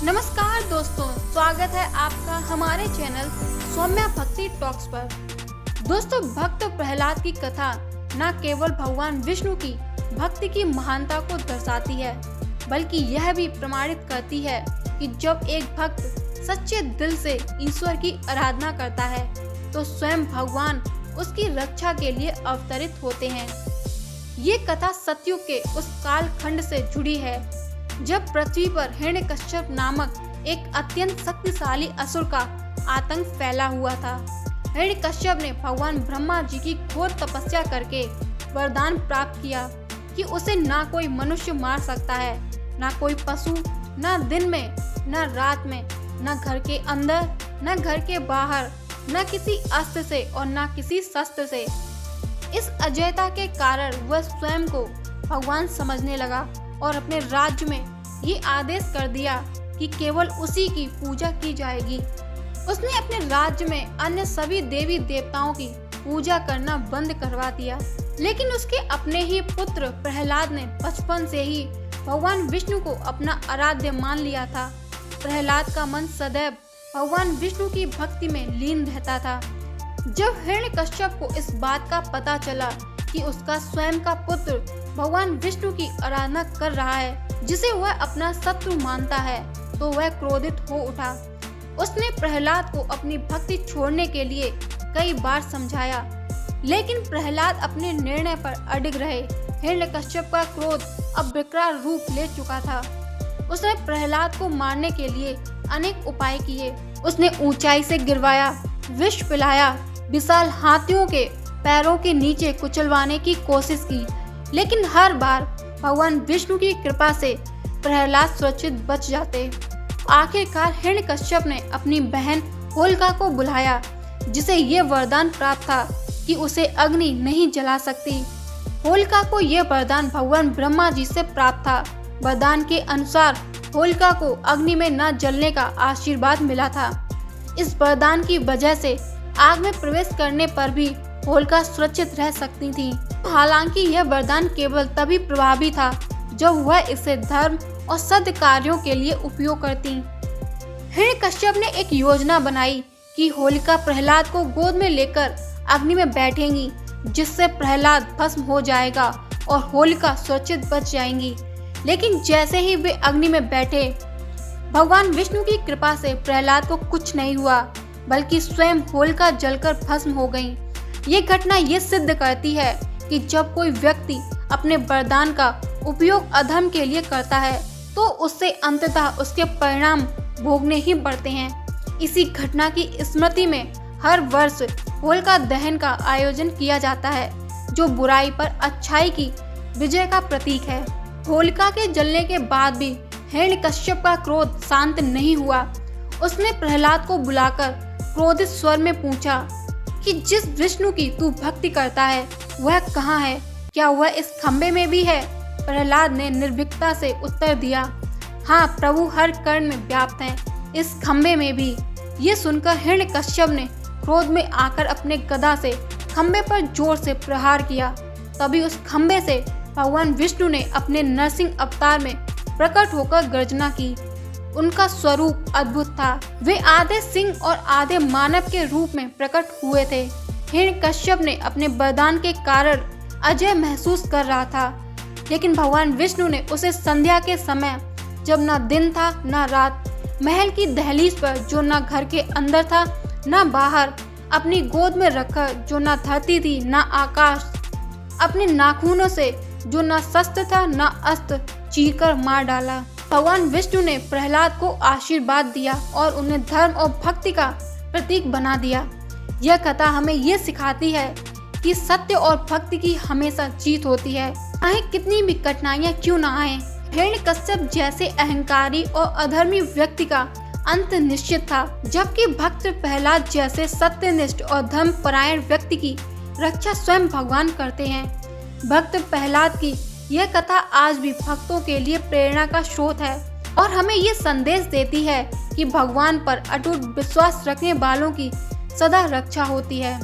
नमस्कार दोस्तों, स्वागत है आपका हमारे चैनल सौम्या भक्ति टॉक्स पर। दोस्तों, भक्त प्रहलाद की कथा न केवल भगवान विष्णु की भक्ति की महानता को दर्शाती है, बल्कि यह भी प्रमाणित करती है कि जब एक भक्त सच्चे दिल से ईश्वर की आराधना करता है तो स्वयं भगवान उसकी रक्षा के लिए अवतरित होते हैं। ये कथा सतयुग के उस कालखंड से जुड़ी है जब पृथ्वी पर हिरण्यकश्यप नामक एक अत्यंत शक्तिशाली असुर का आतंक फैला हुआ था। हिरण्यकश्यप ने भगवान ब्रह्मा जी की घोर तपस्या करके वरदान प्राप्त किया कि उसे ना कोई मनुष्य मार सकता है, ना कोई पशु, ना दिन में, ना रात में, ना घर के अंदर, ना घर के बाहर, ना किसी अस्त्र से और ना किसी शस्त्र से। इस अजयता के कारण वह स्वयं को भगवान समझने लगा और अपने राज्य में ये आदेश कर दिया कि केवल उसी की पूजा की जाएगी। उसने अपने राज्य में अन्य सभी देवी देवताओं की पूजा करना बंद करवा दिया। लेकिन उसके अपने ही पुत्र प्रहलाद ने बचपन से ही भगवान विष्णु को अपना आराध्य मान लिया था। प्रहलाद का मन सदैव भगवान विष्णु की भक्ति में लीन रहता था। जब हिरण्यकश्यप को इस बात का पता चला कि उसका स्वयं का पुत्र भगवान विष्णु की आराधना कर रहा है जिसे वह अपना शत्रु मानता है, तो वह क्रोधित हो उठा। उसने प्रहलाद को अपनी भक्ति छोड़ने के लिए कई बार समझाया, लेकिन प्रहलाद अपने निर्णय पर अडिग रहे। हिरण्यकश्यप का क्रोध अब विकराल रूप ले चुका था। उसने प्रहलाद को मारने के लिए अनेक उपाय किए। उसने ऊंचाई से गिरवाया, विष पिलाया, विशाल हाथियों के पैरों के नीचे कुचलवाने की कोशिश की, लेकिन हर बार भगवान विष्णु की कृपा से प्रहलाद सुरक्षित बच जाते। आखिरकार हिरण्यकश्यप ने अपनी बहन होलिका को बुलाया, जिसे ये वरदान प्राप्त था कि उसे अग्नि नहीं जला सकती। होलिका को यह वरदान भगवान ब्रह्मा जी से प्राप्त था। वरदान के अनुसार होलिका को अग्नि में न जलने का आशीर्वाद मिला था। इस वरदान की वजह से आग में प्रवेश करने पर भी होलिका सुरक्षित रह सकती थी। हालांकि यह वरदान केवल तभी प्रभावी था जब वह इसे धर्म और सद कार्यों के लिए उपयोग करती। हिरण्यकश्यप ने एक योजना बनाई कि होलिका प्रहलाद को गोद में लेकर अग्नि में बैठेंगी, जिससे प्रहलाद भस्म हो जाएगा और होलिका सुरक्षित बच जाएंगी। लेकिन जैसे ही वे अग्नि में बैठे, भगवान विष्णु की कृपा से प्रहलाद को कुछ नहीं हुआ, बल्कि स्वयं होलिका जलकर भस्म हो गई। ये घटना ये सिद्ध करती है कि जब कोई व्यक्ति अपने वरदान का उपयोग अधर्म के लिए करता है तो उससे अंततः उसके परिणाम भोगने ही पड़ते हैं। इसी घटना की स्मृति में हर वर्ष होलिका दहन का आयोजन किया जाता है, जो बुराई पर अच्छाई की विजय का प्रतीक है। होलिका के जलने के बाद भी हिरण्यकश्यप का क्रोध शांत नहीं हुआ। उसने प्रहलाद को बुलाकर क्रोधित स्वर में पूछा कि जिस विष्णु की तू भक्ति करता है वह कहाँ है? क्या वह इस खंबे में भी है? प्रहलाद ने निर्भीकता से उत्तर दिया, हाँ प्रभु, हर कर्ण में व्याप्त हैं, इस खंबे में भी। ये सुनकर हिरण्यकश्यप ने क्रोध में आकर अपने गदा से खंबे पर जोर से प्रहार किया। तभी उस खंबे से भगवान विष्णु ने अपने नरसिंह अवतार में प्रकट होकर गर्जना की। उनका स्वरूप अद्भुत था। वे आधे सिंह और आधे मानव के रूप में प्रकट हुए थे। हिरण्यकश्यप ने अपने वरदान के कारण अजय महसूस कर रहा था, लेकिन भगवान विष्णु ने उसे संध्या के समय, जब न दिन था न रात, महल की दहलीज पर जो न घर के अंदर था न बाहर, अपनी गोद में रखकर जो न धरती थी न आकाश, अपने नाखूनों से जो न शस्त्र था न अस्त्र, चीरकर मार डाला। भगवान विष्णु ने प्रहलाद को आशीर्वाद दिया और उन्हें धर्म और भक्ति का प्रतीक बना दिया। यह कथा हमें ये सिखाती है कि सत्य और भक्ति की हमेशा जीत होती है, चाहे कितनी भी कठिनाइयाँ क्यों न आए। हिरण्यकश्यप जैसे अहंकारी और अधर्मी व्यक्ति का अंत निश्चित था, जबकि भक्त प्रहलाद जैसे सत्यनिष्ठ और धर्मपरायण व्यक्ति की रक्षा स्वयं भगवान करते हैं। भक्त प्रहलाद की यह कथा आज भी भक्तों के लिए प्रेरणा का स्रोत है और हमें ये संदेश देती है कि भगवान पर अटूट विश्वास रखने वालों की सदा रक्षा होती है।